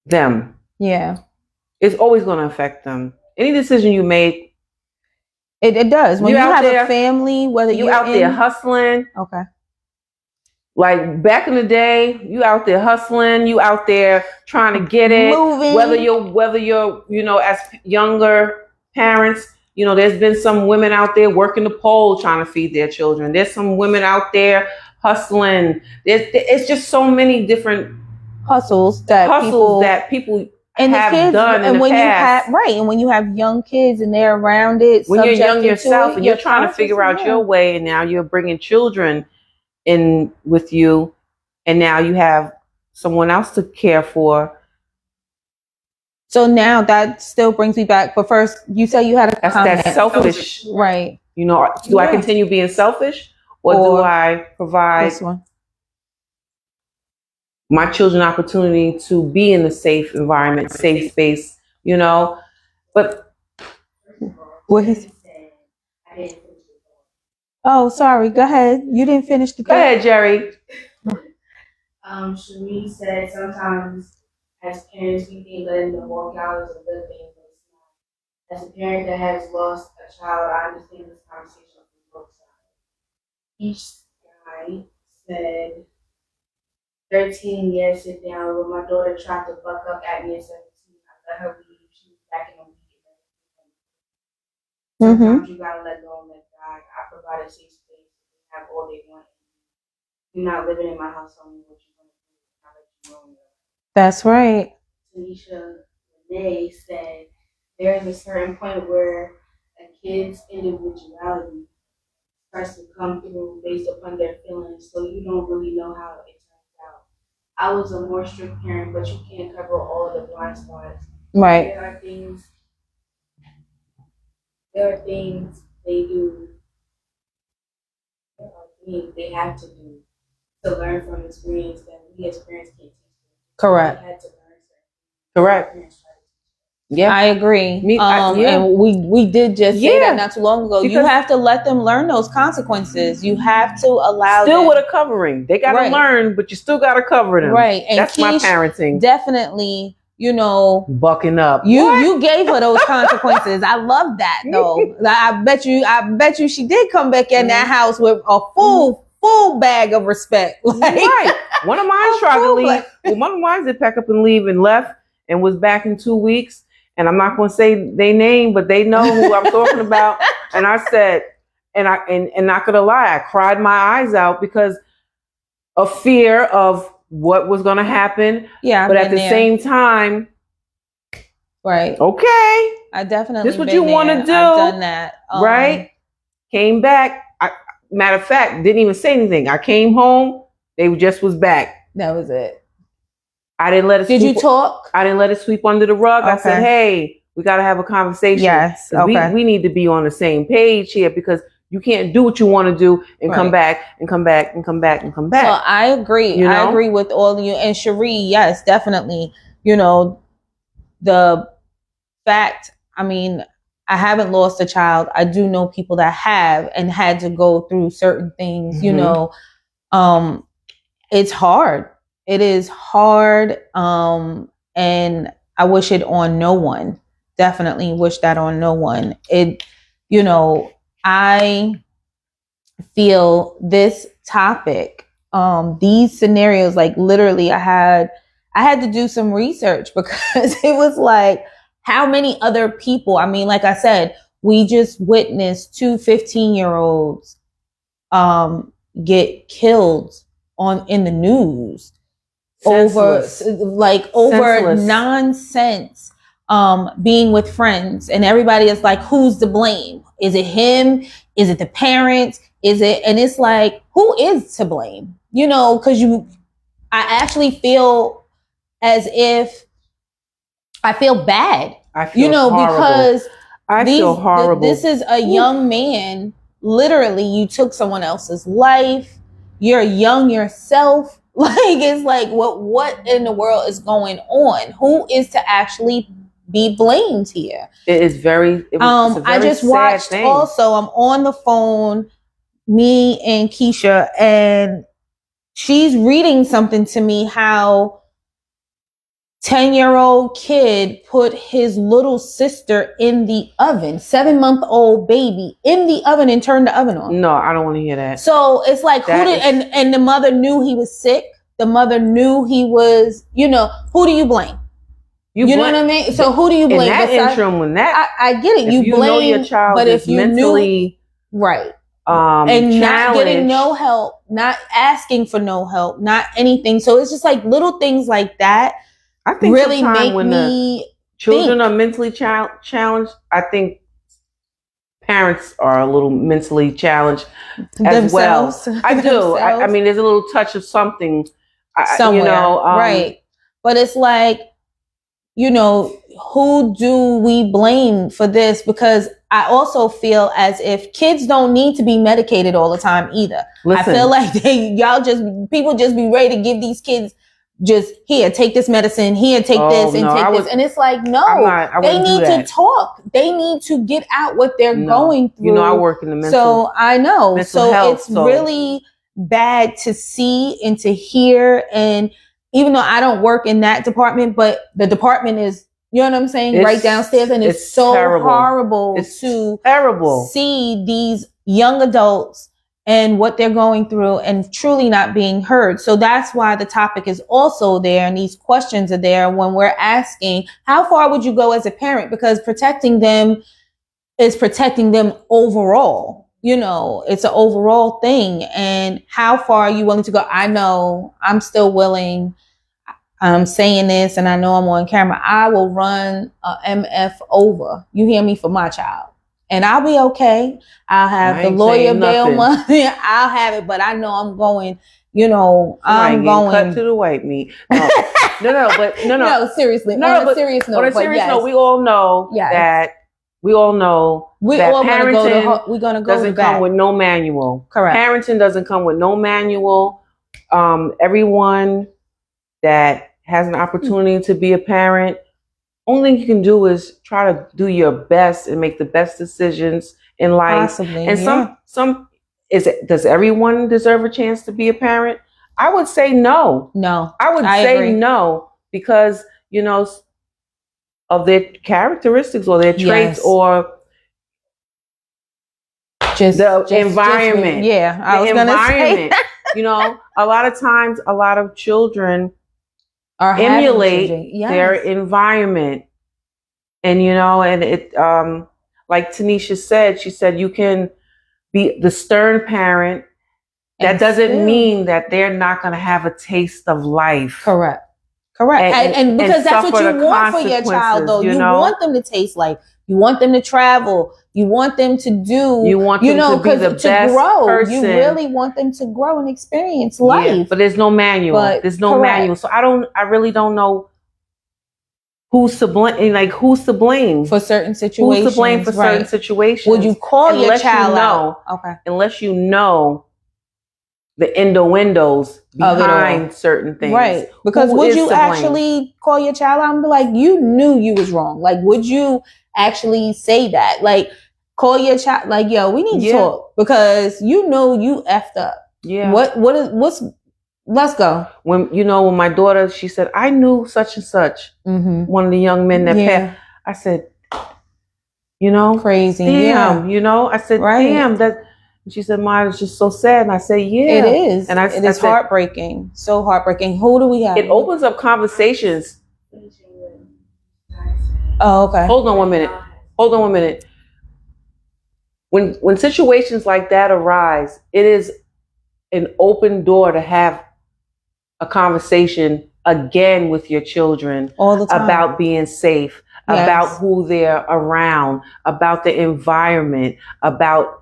S1: them.
S2: Yeah.
S1: It's always going to affect them. Any decision you make,
S2: it does. When you have a family, whether
S1: you out there hustling.
S2: Okay.
S1: Like back in the day, you out there hustling, you out there trying to get it.
S2: Moving.
S1: Whether you're as younger parents, there's been some women out there working the pole trying to feed their children. There's some women out there hustling. It's just so many different hustles that people
S2: and
S1: have
S2: the kids
S1: done in the past.
S2: And when you have young kids and they're around it,
S1: when you're young yourself and you're trying to figure out your way, and now you're bringing children in with you, and now you have someone else to care for.
S2: So now that still brings me back. But first, you say you had a comment.
S1: That's selfish,
S2: right?
S1: Do I continue being selfish, or do I provide
S2: this one?
S1: My children opportunity to be in a safe environment, safe space, but
S2: what is? Oh, sorry. Go ahead. You didn't finish the.
S1: Go ahead, Jerry.
S3: Shireen said sometimes as parents we think letting them walk out is a good thing, but it's not. As a parent that has lost a child, I understand this conversation from both sides. Each guy said 13 years sit down. When my daughter tried to buck up at me at 17, I let her leave. She was back in a week. Sometimes you gotta let go and let God. I provide a safe space, have all they want. You're not living in my house, telling me what you're going to do. I let you know.
S2: That's right.
S3: Tanisha Renee said there is a certain point where a kid's individuality starts to come through based upon their feelings, so you don't really know how it turns out. I was a more strict parent, but you can't cover all of the blind spots.
S2: Right.
S3: There are things they do, there are things they have to do to learn from experience that we as parents can't teach them.
S2: Correct.
S3: They had to learn
S1: Correct. Yeah,
S2: I agree.
S1: Yeah.
S2: And we did just say
S1: Yeah.
S2: that not too long ago. You
S1: Because-
S2: have to let them learn those consequences. You have to allow
S1: still
S2: them.
S1: with a covering. They got to
S2: Right.
S1: learn, but you still got to cover them.
S2: Right. And
S1: That's my
S2: Keish
S1: parenting.
S2: definitely, you know,
S1: Bucking up.
S2: you gave her those consequences. I love that though. I bet you she did come back in that house with a full bag of respect. Like,
S1: Right. One of mine tried to
S2: full
S1: leave.
S2: bag.
S1: Well, one of mine did pack up and leave and left and was back in 2 weeks. And I'm not going to say their name, but they know who I'm talking about. And I said, and not going to lie, I cried my eyes out because of fear of what was going to happen.
S2: Yeah.
S1: But at the same time,
S2: right.
S1: okay,
S2: I definitely.
S1: This what
S2: been
S1: you wanna
S2: there.
S1: do,
S2: I've done that.
S1: right? Came back. Matter of fact, didn't even say anything. I came home. They just was back.
S2: That was it.
S1: I didn't let it.
S2: Did you talk?
S1: I didn't let it sweep under the rug. I said,
S2: Okay.
S1: "Hey, we got to have a conversation.
S2: Yes.
S1: 'Cause
S2: Okay.
S1: we need to be on the same page here because you can't do what you want to do and come
S2: Right.
S1: back and come back and come back and come back."
S2: So I agree.
S1: You
S2: I
S1: know?
S2: agree with all of you. And Cherie, yes, definitely. You know, the fact, I mean, I haven't lost a child. I do know people that have and had to go through certain things, you
S1: Mhm.
S2: know. It's hard. It is hard. And I wish it on no one. Definitely wish that on no one. You know, I feel this topic, these scenarios, like literally I had to do some research because it was like, how many other people, I mean, like I said, we just witnessed 2 15-year-olds get killed in the news
S1: Senseless.
S2: over
S1: Senseless.
S2: nonsense, being with friends, and everybody is like, who's to blame? Is it him? Is it the parents? And it's like, who is to blame? You know, because I actually feel as if I feel bad,
S1: I feel
S2: you know,
S1: horrible.
S2: because
S1: I feel horrible.
S2: This is a young man. Literally, you took someone else's life. You're young yourself. Like, it's like, what in the world is going on? Who is to actually be blamed here?
S1: It's a very
S2: I just
S1: sad
S2: watched
S1: thing.
S2: also, I'm on the phone, me and Keisha, and she's reading something to me how 10-year-old kid put his little sister in the oven, 7-month-old baby in the oven, and turned the oven on.
S1: No, I don't want to hear that.
S2: So it's like, and the mother knew he was sick. The mother knew he was, you know, who do you blame? You know what I mean? So who do you blame?
S1: In that interim, when that
S2: I get it.
S1: if you
S2: blame
S1: know your child
S2: but
S1: is
S2: if you
S1: mentally
S2: right. And not getting
S1: challenged,
S2: no help, not asking for no help, not anything. So it's just like little things like that
S1: I think
S2: really
S1: sometimes
S2: make
S1: when
S2: me
S1: the children
S2: think.
S1: are mentally challenged, I think parents are a little mentally challenged as
S2: Themselves.
S1: well. I do. I mean, there's a little touch of something,
S2: somewhere,
S1: you know,
S2: right? But it's like, you know, who do we blame for this? Because I also feel as if kids don't need to be medicated all the time either.
S1: Listen,
S2: I feel like people just be ready to give these kids just, here, take this medicine, here, take this, and take this. And it's like, no, they need to talk. They need to get out what they're going through.
S1: You know, I work in the mental.
S2: So I know.
S1: Mental health,
S2: it's really bad to see and to hear. And even though I don't work in that department, but the department is, you know what I'm saying, right downstairs. And it's so
S1: terrible.
S2: horrible to see these young adults and what they're going through and truly not being heard. So that's why the topic is also there. And these questions are there when we're asking, how far would you go as a parent? Because protecting them is protecting them overall. it's an overall thing. And how far are you willing to go? I know I'm still willing. I'm saying this, and I know I'm on camera. I will run a MF over. You hear me, for my child, and I'll be okay. I'll have the lawyer bail money. I'll have it, but I know I'm going. I'm going
S1: cut to the white meat. No,
S2: no, seriously.
S1: No,
S2: on a serious note.
S1: On a serious note, we all know that parenting
S2: we're gonna go
S1: doesn't come with no manual.
S2: Correct.
S1: Parenting doesn't come with no manual. Everyone that has an opportunity to be a parent, only thing you can do is try to do your best and make the best decisions in life.
S2: Possibly,
S1: and does everyone deserve a chance to be a parent? I would say no.
S2: No.
S1: I
S2: agree.
S1: no, because of their characteristics or their traits, or
S2: just
S1: the environment.
S2: I was gonna say.
S1: A lot of times, a lot of children emulate their environment, and it like Tanisha said, she said you can be the stern parent. That doesn't mean that they're not going to have a taste of life.
S2: Correct. And because that's what you want for your child, though. You want them to taste life. You want them to travel. You want them to do.
S1: You want them to be the best
S2: grow.
S1: person.
S2: You really want them to grow and experience life. Yeah,
S1: but there's no manual. Manual. So I really don't know who's to blame. Like, who's to blame
S2: for certain situations?
S1: Who's to blame for certain situations?
S2: Would you call your child out?
S1: Okay. Unless you know the innuendos behind certain things.
S2: Right. Because would you actually call your child out and be like, you knew you was wrong? Like, would you actually say that? Like, call your child, like, yo, we need to talk because you effed up.
S1: Yeah.
S2: Let's go.
S1: When my daughter, she said, I knew such and such, one of the young men that passed. I said,
S2: crazy.
S1: Damn, I said, damn, that. And she said, "Ma, it's just so sad." And I said, "Yeah,
S2: it is."
S1: And
S2: it is heartbreaking, so heartbreaking. Who do we have?
S1: It opens up conversations.
S2: Oh, okay.
S1: Hold on one minute. When situations like that arise, it is an open door to have a conversation again with your children
S2: all the time
S1: about being safe, about who they're around, about the environment, about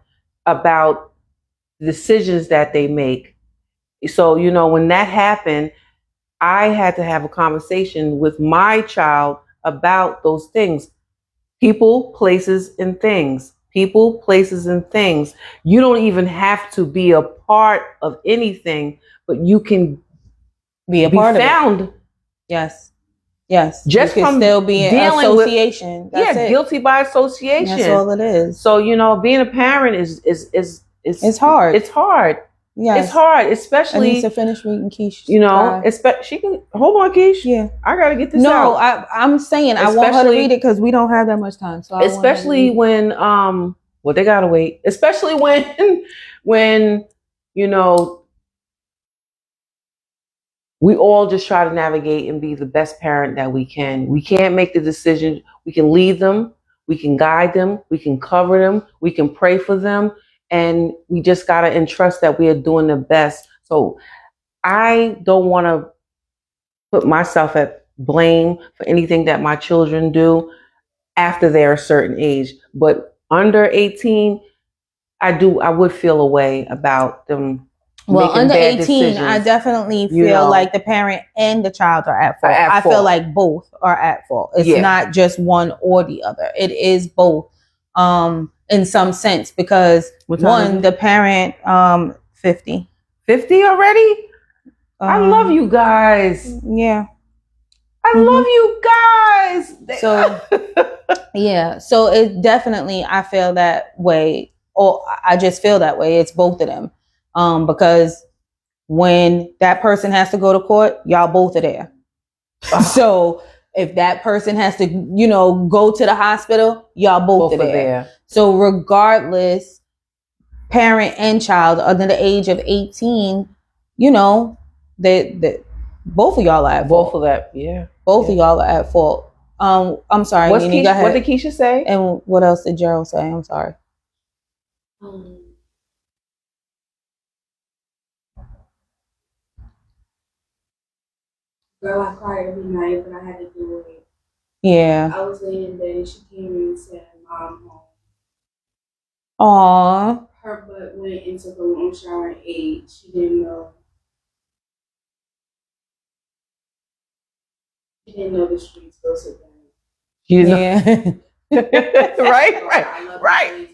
S1: decisions that they make. So, when that happened, I had to have a conversation with my child about those things. People, places, and things. People, places, and things. You don't even have to be a part of anything, but you can
S2: be found.
S1: Of it.
S2: Yes.
S1: Just
S2: you can
S1: from
S2: still be an association.
S1: That's it. Guilty by association.
S2: That's all it is.
S1: So, being a parent is
S2: it's hard.
S1: It's hard.
S2: Yes.
S1: It's hard, especially.
S2: I need to finish reading Keish.
S1: She can hold on, Keish.
S2: Yeah,
S1: I gotta get this out.
S2: No, I'm saying I want her to read it because we don't have that much time. So
S1: especially when they gotta wait. Especially when we all just try to navigate and be the best parent that we can. We can't make the decision. We can lead them. We can guide them. We can cover them. We can pray for them. And we just got to entrust that we are doing the best. So I don't want to put myself at blame for anything that my children do after they're a certain age. But under 18, I would feel a way about them.
S2: Well, under 18, decisions. I definitely feel like the parent and the child are at fault. I feel like both are at fault. It's not just one or the other. It is both in some sense because the parent, 50.
S1: 50 already? I love you guys.
S2: Yeah.
S1: I love you guys.
S2: So, so it definitely, I feel that way. Or I just feel that way. It's both of them. Because when that person has to go to court, y'all both are there. So if that person has to, go to the hospital, y'all both are there. So regardless, parent and child under the age of 18, that both of y'all are at fault.
S1: Both of that, yeah.
S2: Both of y'all are at fault. I'm sorry.
S1: What did Keisha say?
S2: And what else did Gerald say? I'm sorry.
S3: Girl, I cried every night, but I had to do it.
S2: Yeah.
S3: I was laying in bed and she came in and said, "Mom, home."
S2: Aw.
S3: Her butt went into the room shower and ate. She didn't know. She didn't know the streets go so bad.
S1: You know?
S2: Yeah.
S1: Right.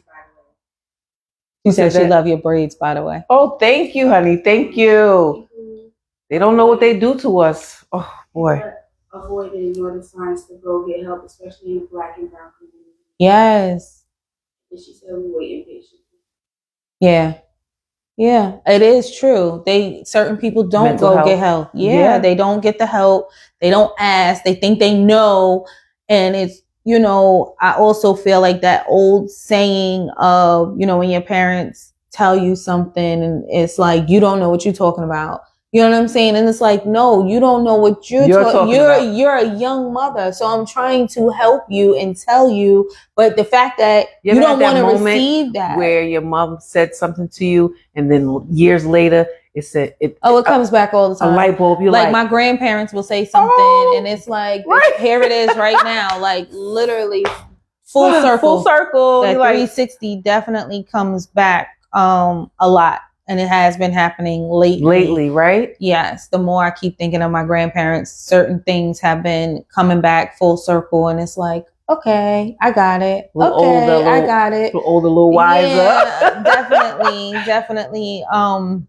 S2: She said she
S1: that?
S2: love your braids, by the way.
S1: Oh, thank you, honey. Thank you. They don't know what they do to us. Oh, boy.
S3: Avoid and ignore the signs to go get help, especially in the Black and brown community.
S2: Yes.
S3: And she said we wait impatiently.
S2: Yeah. Yeah, it is true. Certain people don't
S1: Mental
S2: go
S1: health.
S2: get help.
S1: Yeah.
S2: They don't get the help. They don't ask. They think they know. And it's, I also feel like that old saying of, when your parents tell you something and it's like, you don't know what you're talking about. You know what I'm saying? And it's like, no, you don't know what you're talking about. You're a young mother. So I'm trying to help you and tell you. But the fact that you don't want to receive that.
S1: Where your mom said something to you and then years later it
S2: comes back all the time.
S1: A light bulb. You're
S2: like my grandparents will say something and it's like, here it is right now. Like literally full circle. That 360 definitely comes back a lot. And it has been happening lately.
S1: Lately, right?
S2: Yes. The more I keep thinking of my grandparents, certain things have been coming back full circle. And it's like, okay, I got it. I got it.
S1: Older, a little wiser.
S2: Yeah, definitely. But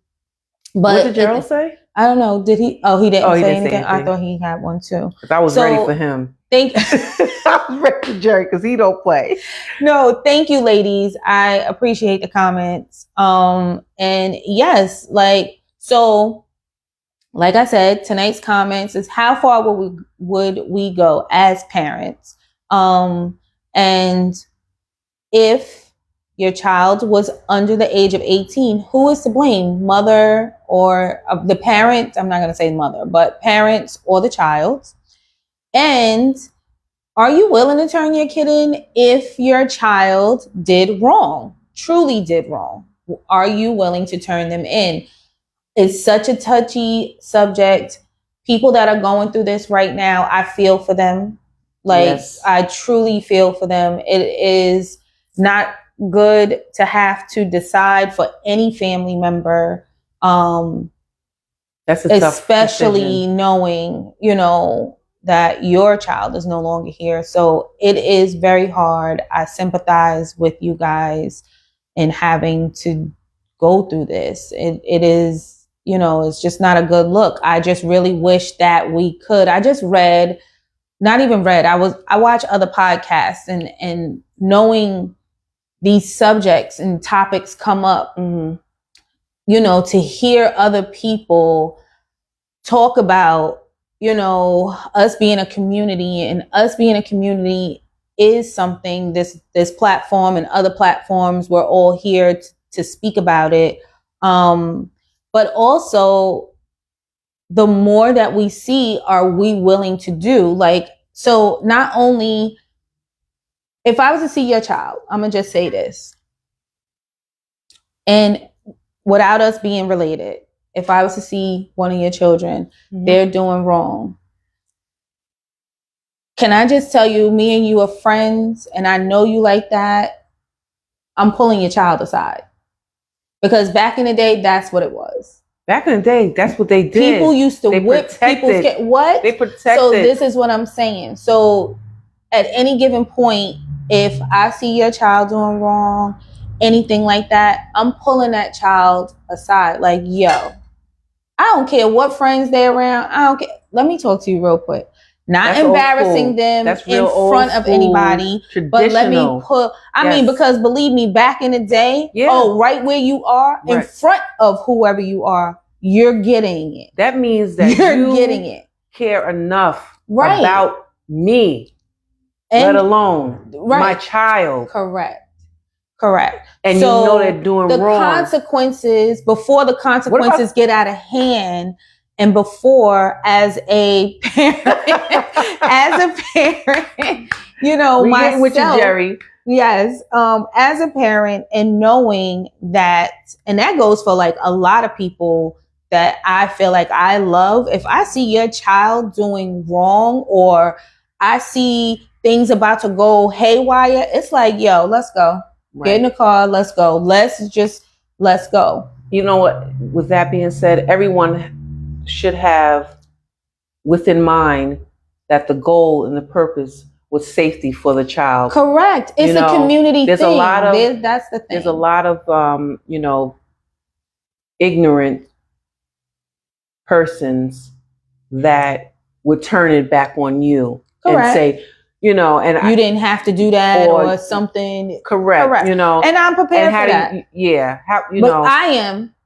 S1: what did Gerald say?
S2: I don't know. Did he? Oh, he didn't say anything. I thought he had one too.
S1: Because I was ready for him. I was ready for Jerry because he don't play.
S2: No, thank you, ladies. I appreciate the comments. And yes, like I said, tonight's comments is how far would we go as parents? And if your child was under the age of 18, who is to blame? Mother or the parent? I'm not going to say mother, but parents or the child. And are you willing to turn your kid in if your child did wrong, truly did wrong? Are you willing to turn them in? It's such a touchy subject. People that are going through this right now, I feel for them. Yes. I truly feel for them. It is not good to have to decide for any family member.
S1: That's a tough
S2: especially
S1: decision.
S2: Knowing, that your child is no longer here. So it is very hard. I sympathize with you guys in having to go through this. It is, it's just not a good look. I just really wish that we could. I just read, not even read, I watch other podcasts and knowing these subjects and topics come up, to hear other people talk about, us being a community, and us being a community is something, this platform and other platforms, we're all here to speak about it. But also the more that we see, are we willing to do? So not only, if I was to see your child, I'm going to just say this, and without us being related, if I was to see one of your children, they're doing wrong. Can I just tell you, me and you are friends and I know you like that, I'm pulling your child aside. Because back in the day, that's what it was.
S1: Back in the day, that's what they did.
S2: People used to whip people's kids. What?
S1: They protected.
S2: So this is what I'm saying. So at any given point, if I see your child doing wrong, anything like that, I'm pulling that child aside. Like, yo, I don't care what friends they're around. I don't care. Let me talk to you real quick. Not embarrassing them in front of anybody, but let me put, I mean, because believe me, back in the day, right where you are, in front of whoever you are, you're getting it.
S1: That means that
S2: you're getting it.
S1: Care enough about me, let alone my child.
S2: Correct.
S1: And
S2: so
S1: you know they're doing
S2: the
S1: wrong.
S2: consequences, before the consequences get out of hand, and before, as a parent, myself,
S1: with you, Jerry.
S2: Yes, as a parent, and knowing that, and that goes for like a lot of people that I feel like I love, if I see your child doing wrong or I see things about to go haywire, it's like, yo, let's go.
S1: Right.
S2: Get in the car, let's go. Let's go.
S1: You know what? With that being said, everyone should have within mind that the goal and the purpose was safety for the child.
S2: Correct. It's a community
S1: there's
S2: thing.
S1: A lot of,
S2: that's the thing.
S1: There's a lot of, ignorant persons that would turn it back on you. Correct. And say, and
S2: you didn't have to do that or something.
S1: Correct.
S2: And I'm prepared for that.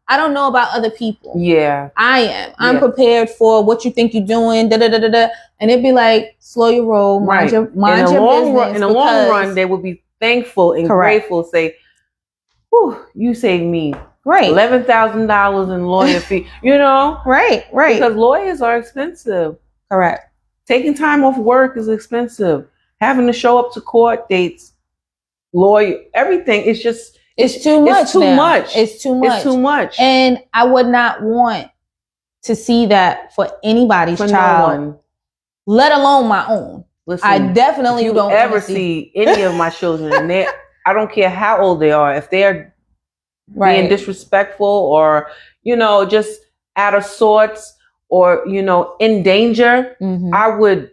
S2: I don't know about other people.
S1: Yeah.
S2: I am. I'm prepared for what you think you're doing. Da, da, da, da, da. And it'd be like, slow your roll. Mind your business.
S1: In the long run, they will be thankful and grateful. Say, whew, you saved me.
S2: Right.
S1: $11,000 in lawyer fee.
S2: Right.
S1: Because lawyers are expensive.
S2: Correct.
S1: Taking time off work is expensive. Having to show up to court dates, lawyer, everything. It's just...
S2: It's too much.
S1: It's too much.
S2: And I would not want to see that for anybody's child, no one. Let alone my own.
S1: Listen,
S2: I definitely don't
S1: ever see any of my children, and I don't care how old they are, if they're being disrespectful or, just out of sorts or, in danger, I would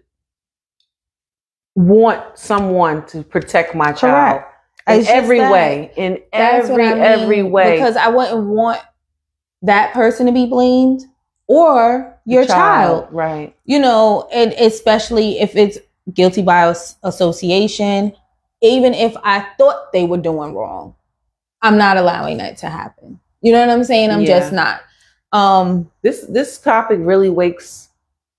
S1: want someone to protect my child. In every way. Every way.
S2: Because I wouldn't want that person to be blamed or your child.
S1: Right.
S2: And especially if it's guilty by association, even if I thought they were doing wrong, I'm not allowing that to happen. You know what I'm saying? I'm just not.
S1: This topic really wakes...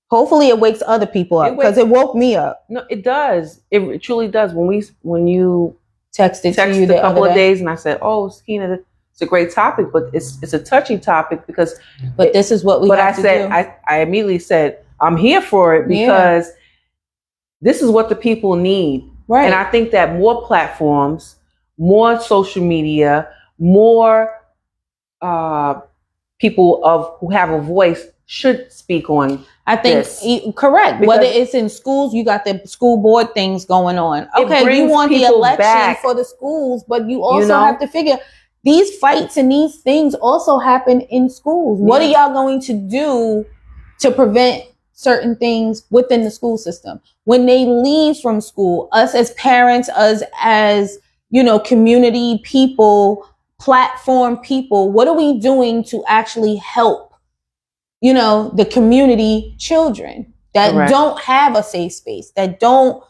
S2: Hopefully it wakes other people up because it woke me up.
S1: No, it does. It truly does. When you
S2: texted
S1: to you a couple of days, and I said, "Oh, Sakina, it's a great topic, but it's a touchy topic because."
S2: But this is what we. But have to do.
S1: I immediately said, "I'm here for it because this is what the people need."
S2: Right.
S1: And I think that more platforms, more social media, more people who have a voice should speak on.
S2: I think correct. Whether it's in schools, you got the school board things going on. Okay, you want the election for the schools, but you also have to figure these fights and these things also happen in schools. Yeah. What are y'all going to do to prevent certain things within the school system? When they leave from school, us as parents, us as, community people, platform people, what are we doing to actually help the community children that don't have a safe space, that don't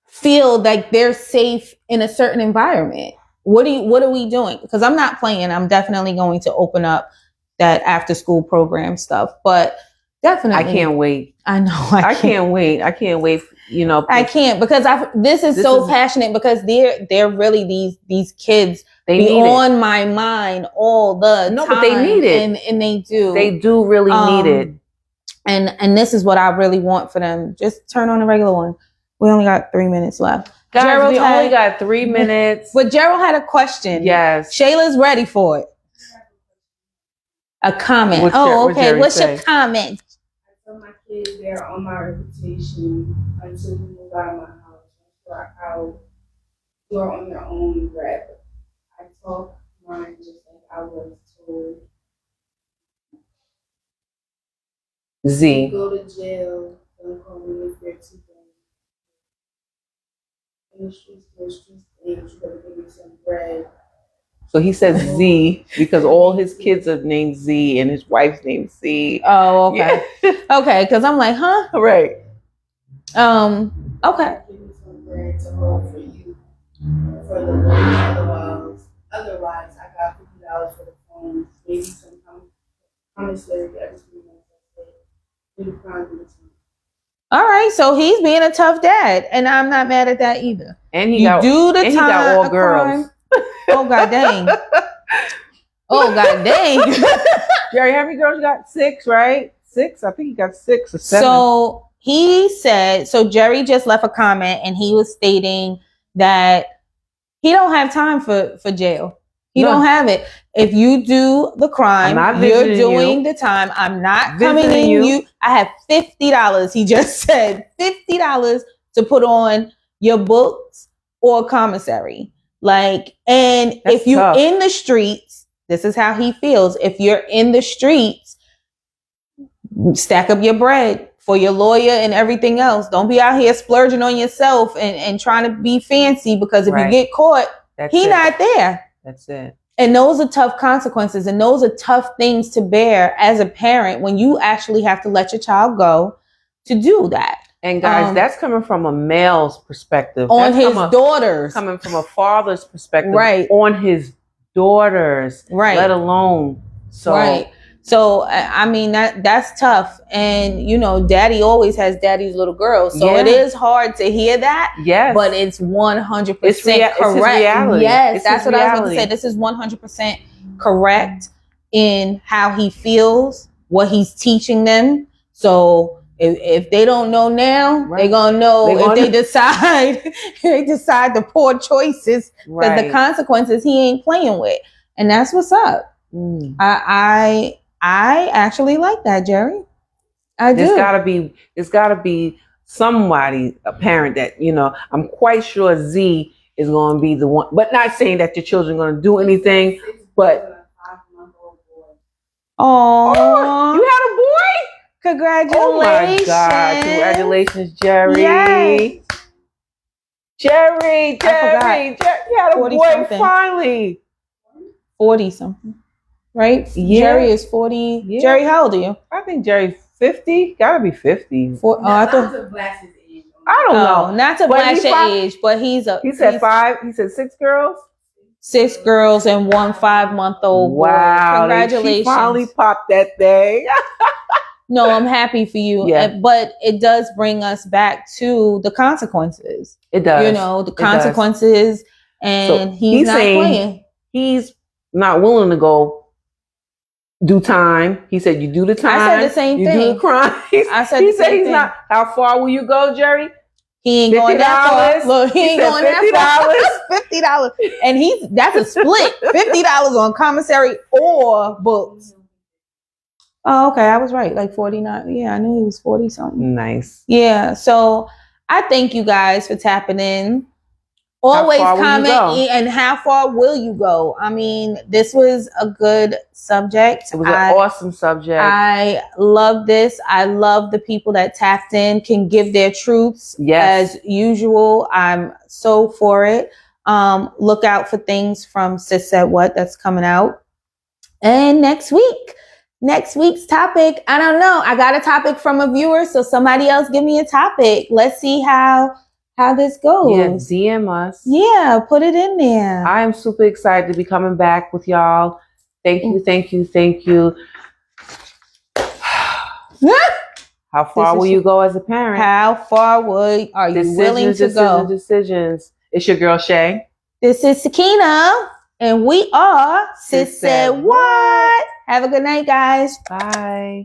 S2: feel like they're safe in a certain environment? What are we doing? Because I'm not playing. I'm definitely going to open up that after school program stuff, but definitely.
S1: I can't wait.
S2: I know.
S1: I can't wait. I can't wait.
S2: I can't because this is so passionate because they're really these kids. They be on my mind all the time.
S1: But they need it.
S2: And they do.
S1: They do really need it.
S2: And this is what I really want for them. Just turn on a regular one. We only got 3 minutes left.
S1: Guys, we only got 3 minutes.
S2: But Gerald had a question.
S1: Yes.
S2: Shayla's ready for it. A comment. Okay. What's your comment?
S3: I tell my kids they're on my reputation until we move out of my house. You are on your own forever. I talk mine just like I was told.
S1: Z.
S3: Go to jail. Don't call me if you're too young. In the streets, you gotta give me some bread.
S1: So he said Z because all his kids are named Z and his wife's named Z.
S2: Oh, okay. Yeah. Okay, because I'm like, huh?
S1: Right.
S2: Okay.
S3: Give me some bread to hold for you. For the Lord, otherwise, I got $50 for the phone. Maybe some commissary every 3 months.
S2: All right, so he's being a tough dad, and I'm not mad at that either.
S1: And he got all girls.
S2: Oh God dang! Oh God dang!
S1: Jerry, how many girls you got? 6, right? 6. I think he got 6 or 7.
S2: So he said. So Jerry just left a comment, and he was stating that he don't have time for jail. He
S1: No.
S2: don't have it. If you do the crime,
S1: I'm not
S2: you're
S1: visiting
S2: doing the time. I'm not
S1: Visiting
S2: coming in
S1: you.
S2: you. I have $50. He just said $50 to put on your books or commissary. Like, and
S1: That's
S2: if you
S1: tough.
S2: in the streets, this is how he feels. If you're in the streets, stack up your bread for your lawyer and everything else. Don't be out here splurging on yourself and trying to be fancy, because if you
S1: Right.
S2: get caught,
S1: That's
S2: he
S1: it.
S2: not there.
S1: That's it.
S2: And those are tough consequences, and those are tough things to bear as a parent when you actually have to let your child go to do that.
S1: And guys, that's coming from a male's perspective.
S2: On
S1: That's
S2: his daughters.
S1: coming from a father's perspective.
S2: Right.
S1: On his daughters.
S2: Right.
S1: Let alone. So
S2: Right. So I mean that's tough, and you know, daddy always has daddy's little girl, so
S1: Yeah.
S2: it is hard to hear that.
S1: yes.
S2: But it's 100%
S1: It's his
S2: correct.
S1: reality.
S2: Yes,
S1: It's
S2: that's
S1: his
S2: what I was going to
S1: reality.
S2: say. This is 100% correct in how he feels, what he's teaching them. So if they don't know now,
S1: Right.
S2: they're gonna know
S1: They gonna
S2: if they decide they decide the poor choices, because
S1: right.
S2: the consequences he ain't playing with, and that's what's up.
S1: Mm.
S2: I actually like that, Jerry. I do.
S1: It's gotta be somebody, a parent that, you know, I'm quite sure Z is gonna be the one, but not saying that your children are gonna do anything, but
S2: Oh,
S1: you had a boy?
S2: congratulations.
S1: Oh my God. Congratulations, Jerry.
S2: Yes.
S1: Jerry,
S2: forgot.
S1: you had a
S2: 40
S1: boy
S2: something.
S1: finally.
S2: 40 something, right?
S1: Yeah.
S2: Jerry is 40.
S1: Yeah.
S2: Jerry, how old are you?
S1: I think Jerry's 50. Gotta be 50.
S2: I thought.
S1: I don't know.
S2: Not to
S1: But
S2: blast
S1: he
S2: your
S1: fi-
S2: age, but he's
S1: 5. He said 6 girls.
S2: 6 girls and 1 5-month-old boy.
S1: Wow.
S2: Congratulations.
S1: She finally popped that thing.
S2: No, I'm happy for you.
S1: Yeah.
S2: But it does bring us back to the consequences.
S1: It does.
S2: You know, the
S1: It does.
S2: consequences, and
S1: So
S2: he's not
S1: saying
S2: playing.
S1: He's not willing to go do time. He said, "You do the time.
S2: I said the same
S1: you
S2: thing.
S1: do the crime."
S2: I said
S1: he
S2: the
S1: said
S2: same
S1: he's
S2: thing.
S1: not. How far will you go, Jerry?
S2: He ain't going that
S1: $50?
S2: far. Look, he ain't
S1: said
S2: going that far. $50. And that's a split. $50 on commissary or books. Oh, okay. I was right. Like 49. Yeah, I knew he was 40 something.
S1: Nice.
S2: Yeah. So I thank you guys for tapping in. Always
S1: How far will you
S2: comment,
S1: go?
S2: and how far will you go? I mean, this was a good subject.
S1: It was an awesome subject.
S2: I love this. I love the people that tapped in, can give their truths
S1: Yes.
S2: as usual. I'm so for it. Look out for things from Sis Said What that's coming out. And next week's topic, I don't know. I got a topic from a viewer, so somebody else give me a topic. Let's see how this goes.
S1: Yeah, DM us.
S2: Yeah, put it in there.
S1: I am super excited to be coming back with y'all. Thank you, thank you, thank you. How far will you go as a parent?
S2: How far are you willing to go?
S1: Decisions. It's your girl Shay.
S2: This is Sakina, and we are Sis Said What. Have a good night, guys.
S1: Bye.